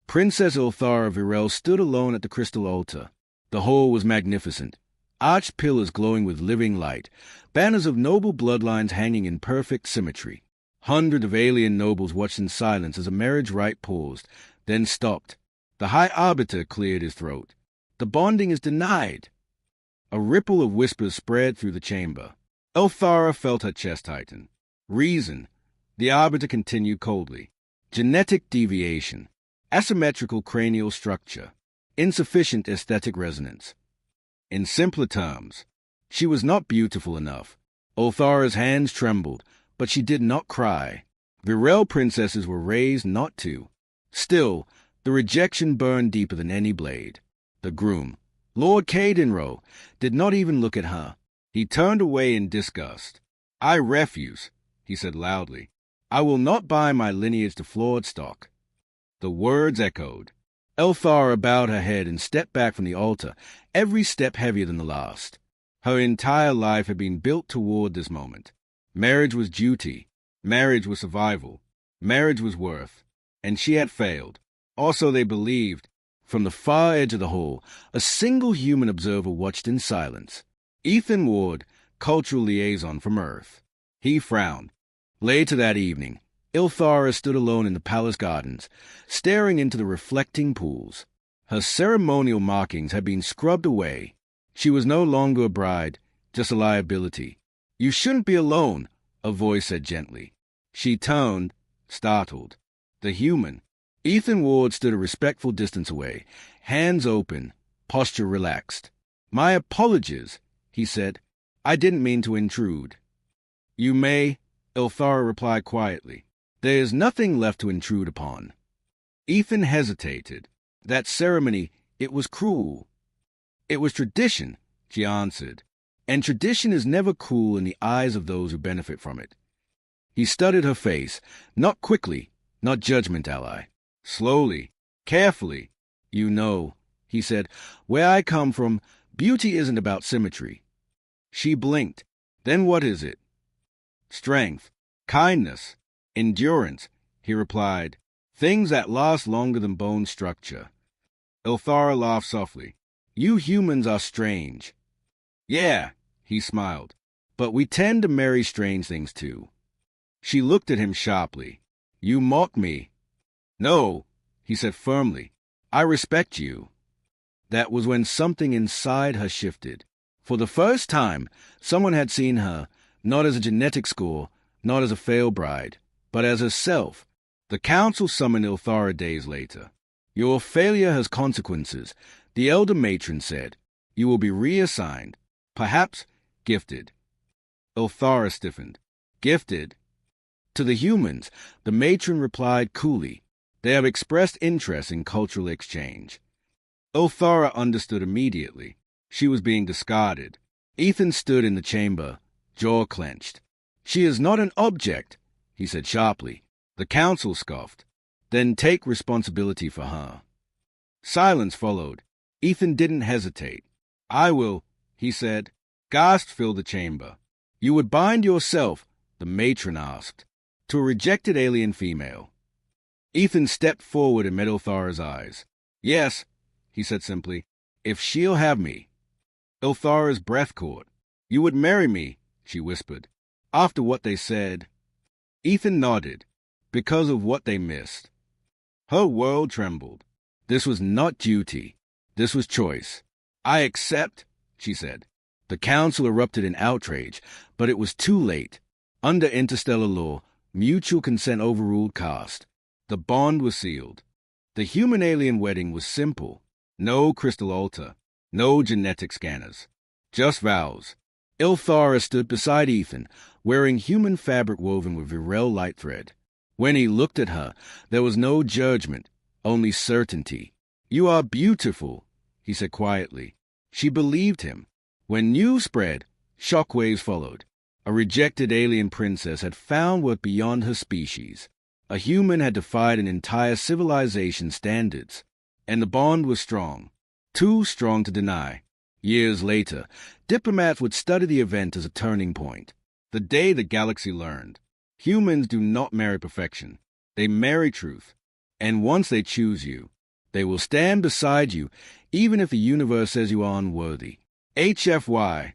Princess Ilthara Virel stood alone at the crystal altar. The hall was magnificent, arched pillars glowing with living light, banners of noble bloodlines hanging in perfect symmetry. Hundreds of alien nobles watched in silence as a marriage rite paused, then stopped. The High Arbiter cleared his throat. "The bonding is denied." A ripple of whispers spread through the chamber. Ilthara felt her chest tighten. "Reason," the Arbiter continued coldly. "Genetic deviation. Asymmetrical cranial structure. Insufficient aesthetic resonance." In simpler terms, she was not beautiful enough. Ilthara's hands trembled, but she did not cry. Virel princesses were raised not to. Still, the rejection burned deeper than any blade. The groom, Lord Cadenrow, did not even look at her. He turned away in disgust. "I refuse," he said loudly. "I will not buy my lineage to flawed stock." The words echoed. Ilthara bowed her head and stepped back from the altar, every step heavier than the last. Her entire life had been built toward this moment. Marriage was duty. Marriage was survival. Marriage was worth. And she had failed. Also, they believed. From the far edge of the hall, a single human observer watched in silence. Ethan Ward, cultural liaison from Earth. He frowned. Later that evening, Ilthara stood alone in the palace gardens, staring into the reflecting pools. Her ceremonial markings had been scrubbed away. She was no longer a bride, just a liability. "You shouldn't be alone," a voice said gently. She turned, startled. The human. Ethan Ward stood a respectful distance away, hands open, posture relaxed. "My apologies," he said. "I didn't mean to intrude." "You may," Ilthara replied quietly. "There is nothing left to intrude upon." Ethan hesitated. "That ceremony, it was cruel." "It was tradition," she answered. "And tradition is never cruel in the eyes of those who benefit from it." He studied her face, not quickly, not judgment, ally. Slowly, carefully. "You know," he said, "where I come from, beauty isn't about symmetry." She blinked. "Then what is it?" "Strength, kindness, endurance," he replied. "Things that last longer than bone structure." Ilthara laughed softly. "You humans are strange." "Yeah," he smiled. "But we tend to marry strange things too." She looked at him sharply. "You mock me." "No," he said firmly. "I respect you." That was when something inside her shifted. For the first time, someone had seen her, not as a genetic score, not as a failed bride, but as herself. The council summoned Ilthara days later. "Your failure has consequences," the elder matron said. "You will be reassigned. Perhaps gifted." Ilthara stiffened. "Gifted?" To the humans, the matron replied coolly. "They have expressed interest in cultural exchange." Ilthara understood immediately. She was being discarded. Ethan stood in the chamber, jaw clenched. "She is not an object," he said sharply. The council scoffed. "Then take responsibility for her." Silence followed. Ethan didn't hesitate. "I will," he said. Gasps filled the chamber. "You would bind yourself," the matron asked, "to a rejected alien female." Ethan stepped forward and met Ilthara's eyes. "Yes," he said simply, "if she'll have me." Ilthara's breath caught. "You would marry me," she whispered, "after what they said." Ethan nodded, because of what they missed. Her world trembled. This was not duty. This was choice. "I accept," she said. The council erupted in outrage, but it was too late. Under interstellar law, mutual consent overruled caste. The bond was sealed. The human-alien wedding was simple. No crystal altar. No genetic scanners. Just vows. Ilthara stood beside Ethan, wearing human fabric woven with Virel light thread. When he looked at her, there was no judgment, only certainty. "You are beautiful," he said quietly. She believed him. When news spread, shockwaves followed. A rejected alien princess had found what beyond her species. A human had defied an entire civilization's standards. And the bond was strong. Too strong to deny. Years later, diplomats would study the event as a turning point. The day the galaxy learned. Humans do not marry perfection. They marry truth. And once they choose you, They will stand beside you, even if the universe says you are unworthy. HFY,